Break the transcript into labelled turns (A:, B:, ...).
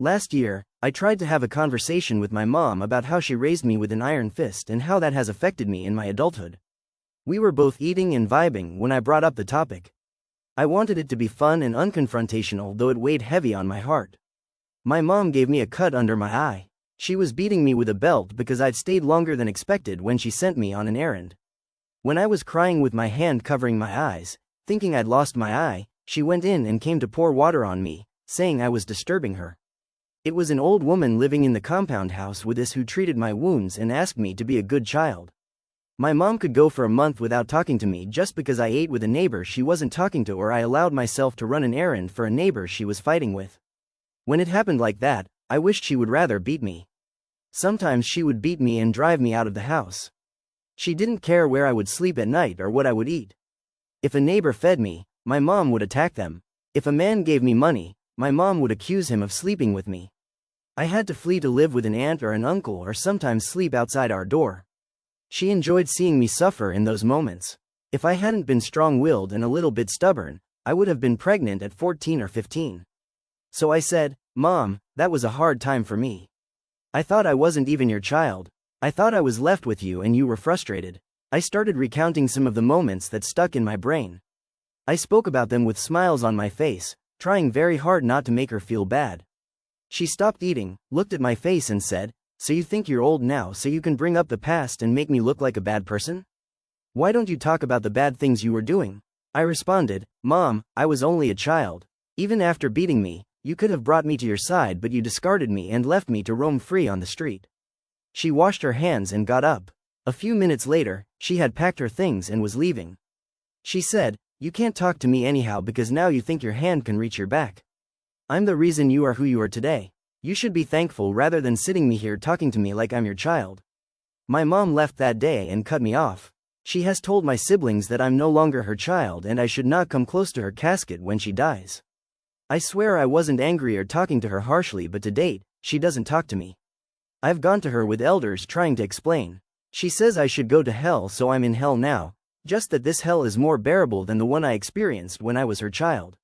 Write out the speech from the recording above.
A: Last year, I tried to have a conversation with my mom about how she raised me with an iron fist and how that has affected me in my adulthood. We were both eating and vibing when I brought up the topic. I wanted it to be fun and unconfrontational, though it weighed heavy on my heart. My mom gave me a cut under my eye. She was beating me with a belt because I'd stayed longer than expected when she sent me on an errand. When I was crying with my hand covering my eyes, thinking I'd lost my eye, she went in and came to pour water on me, saying I was disturbing her. It was an old woman living in the compound house with us who treated my wounds and asked me to be a good child. My mom could go for a month without talking to me just because I ate with a neighbor she wasn't talking to, or I allowed myself to run an errand for a neighbor she was fighting with. When it happened like that, I wished she would rather beat me. Sometimes she would beat me and drive me out of the house. She didn't care where I would sleep at night or what I would eat. If a neighbor fed me, my mom would attack them. If a man gave me money, my mom would accuse him of sleeping with me. I had to flee to live with an aunt or an uncle, or sometimes sleep outside our door. She enjoyed seeing me suffer in those moments. If I hadn't been strong-willed and a little bit stubborn, I would have been pregnant at 14 or 15. So I said, "Mom, that was a hard time for me. I thought I wasn't even your child. I thought I was left with you and you were frustrated." I started recounting some of the moments that stuck in my brain. I spoke about them with smiles on my face, trying very hard not to make her feel bad. She stopped eating, looked at my face and said, "So you think you're old now so you can bring up the past and make me look like a bad person? Why don't you talk about the bad things you were doing?" I responded, "Mom, I was only a child. Even after beating me, you could have brought me to your side, but you discarded me and left me to roam free on the street." She washed her hands and got up. A few minutes later, she had packed her things and was leaving. She said, "You can't talk to me anyhow because now you think your hand can reach your back. I'm the reason you are who you are today. You should be thankful rather than sitting me here talking to me like I'm your child." My mom left that day and cut me off. She has told my siblings that I'm no longer her child and I should not come close to her casket when she dies. I swear I wasn't angry or talking to her harshly, but to date, she doesn't talk to me. I've gone to her with elders trying to explain. She says I should go to hell, so I'm in hell now, just that this hell is more bearable than the one I experienced when I was her child.